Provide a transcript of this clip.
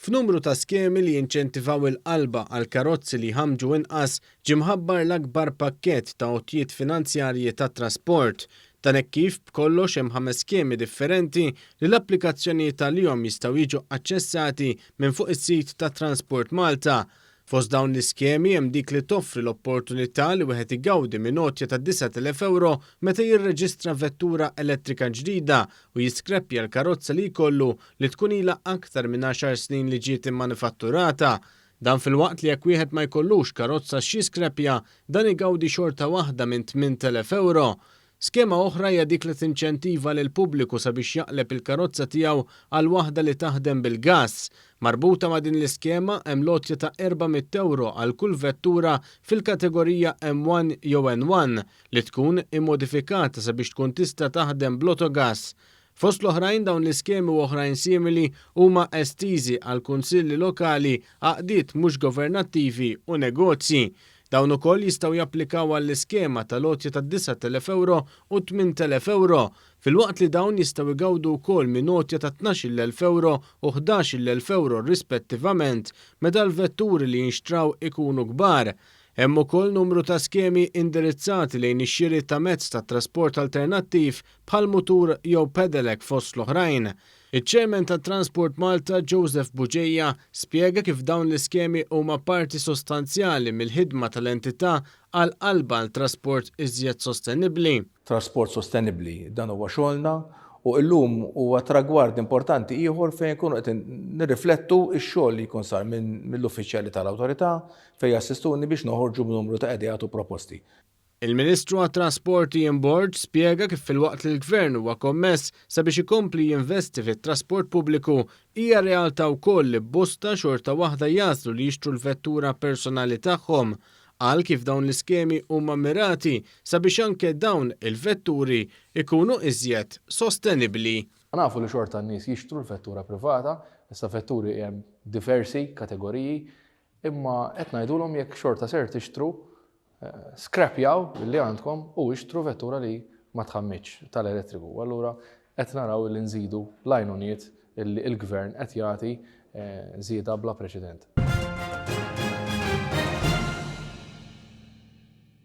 F'numru ta' skemi li jinċentivaw il-qalba għal karozzi li ħamġu inqas ġimħabbar l-akbar pakkett ta' għotjiet finanzjarji ta' trasport. Dan hekk kif b'kollox hemm 5 skemi differenti li l-applikazzjonijiet tal-jom jistgħu jiġu aċċessati minn fuq is-sit ta' Transport Malta. Fost dawn l-iskemi hemm dik li toffri l-opportunità li wieħed igawdi minn għotja ta' 9,000 euro meta jirreġistra vettura elettrika ġdida u jiskreppja l-karozza li jkollu li tkun ilha aktar minn 10 snin li ġiet immanifatturata. Dan fil-waqt li jekk wieħed ma jkollux karozza x'jiskrepja dan igawdi xorta waħda minn 8,000 euro. Skema oħra hija dik li tinċentiva lil pubbliku sabiex jaqleb il-karozza tiegħu għal waħda li taħdem bil-gass. Marbuta ma' din l-iskema hemm lotja ta' 400 euro għal kull vettura fil-kategorija M1 jew N1 li tkun immodifikata sabiex tkun tista' taħdem bl-autogass. Fost l-oħrajn dawn l-iskemi u oħrajn simili huma estiżi għal kunsilli lokali, għaqdiet mhux governattivi u negozji. Dawn ukoll jistgħu japplikaw għall-iskema tal-għotja ta' 9,000 euro u 8,000 euro, fil-waqt li dawn jistgħu jgawdu wkoll minn għotja ta' 12,000 euro u 11,000 euro rispettivament meta l-vetturi li jinxtraw ikunu kbar. Hemm ukoll numru ta' skemi indirizzati lejn ix-xiri ta' mezz ta' trasport alternattiv bħal mutur jew pedelec fost l-oħrajn. Iċ-Chairman ta' Transport Malta Joseph Buġejja spjega kif dawn l-iskemi huma parti sostanzjali mill-ħidma tal-entità għal qalba l-trasport iżjed sostenibbli. Trasport sostenibbli dan huwa xogħolna u llum huwa tragward importanti ieħor fejn ikunu qed nirriflettu x-xogħol li jkun sar mill-uffiċjali tal-awtorità fejn jassistuni biex noħorġu b'numru ta' ideat u proposti. Il-Ministru għat-Trasport Ian Borg spjega kif fil-waqt li l-Gvern huwa kommess sabiex ikompli jinvesti fit-trasport pubbliku hija realtà wkoll li bosta xorta waħda jaslu li jixtru l-vettura personali tagħhom. Qal kif dawn l-iskemi huma mirati sabiex anke dawn il-vetturi ikunu iżjed sostenibbli. Nafu li xorta n-nies jixtru l-vettura privata, issa vetturi hemm diversi kategoriji, imma qed ngħidulhom jekk xorta ser tixtru skrapjaw li għandkom u ixtru vettura li ma tħammitx tal-elettriku. Allura qed naraw li nżidu l-għajnuniet li l-Gvern qed jagħti żieda bla preċedent.